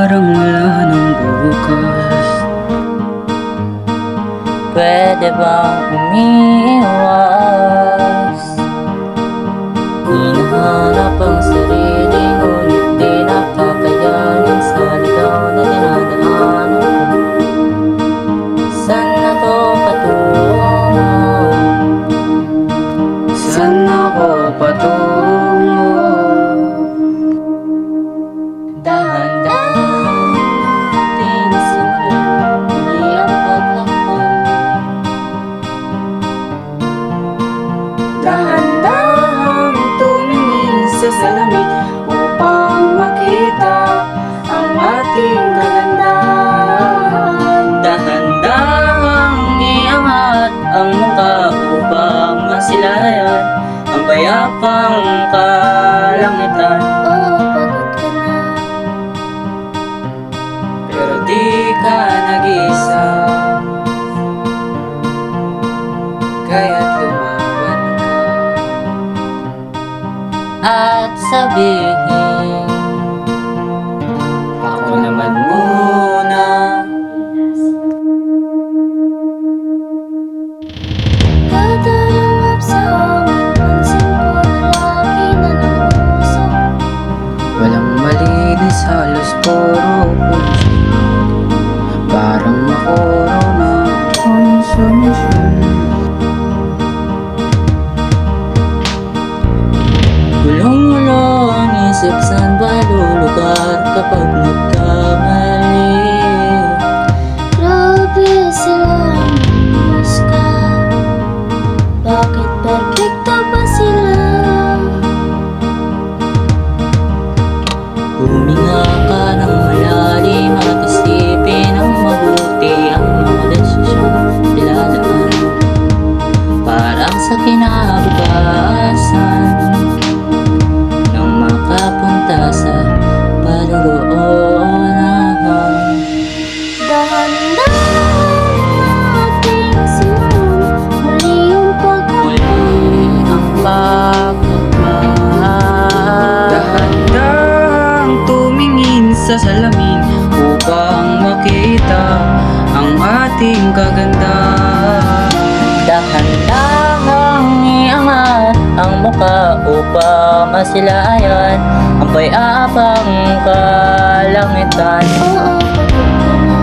parang wala nang bukas. Pwede bang umiiwas? Hinahanap ang sarili, ngunit di nakakayanin sa ligaw na dinadaanan ko. Saan na to patungo? Saan ako patungo? Dahan-dahan ating simulan muli ang paglakbay. Dahan-dahan tumingin sa salamin upang makita ang ating kagandahan. Dahan-dahang iangat ang muka upang masilayan ang payapang kalangitan. Pagod ka na. Pero di ka nag-isa, kaya't lumaban ka. At sabihin, Ako naman muna. Kada langap sa hangin, pansin ko na lagi na nag-uusap. Walang malinis, halos puro puso. Parang makuro na konsumisyon. gulong-gulo ang isip, saan ba lulugar kapag nagkamali? Grabe sila miss ka. Bakit perfecto ba sila? Huminga ka ng malalim at isipin ang mabuti ang mga desisyong nilalaan. Parang sa kinabukasan, nang makapunta sa paroroonahan. Dahan-dahan ating simulan muli yung Muli ang pagkakmahal. Dahan-dahang tumingin sa salamin upang makita ang ating kagandahan. Dahan-dahang iangat ang muka upang masilayan ang payapang kalangitan. Oo, pagod ka na.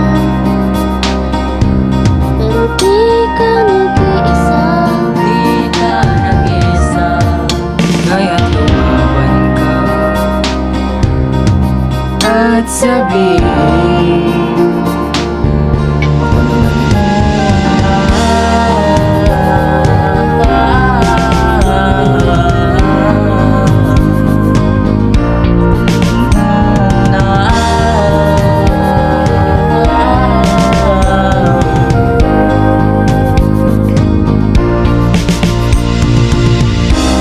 Pero di ka nag-iisa. Di ka nag-isa. Kaya't lumaban ka at sabihin, ako naman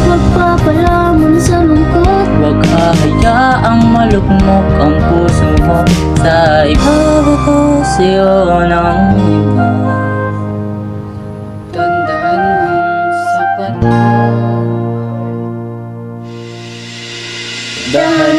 Magpapalamon sa lungkot. Huwag hahayaang malugmok ang puso mo sa ibabagosyo ng iba. tandaan ang sapat na. Dahan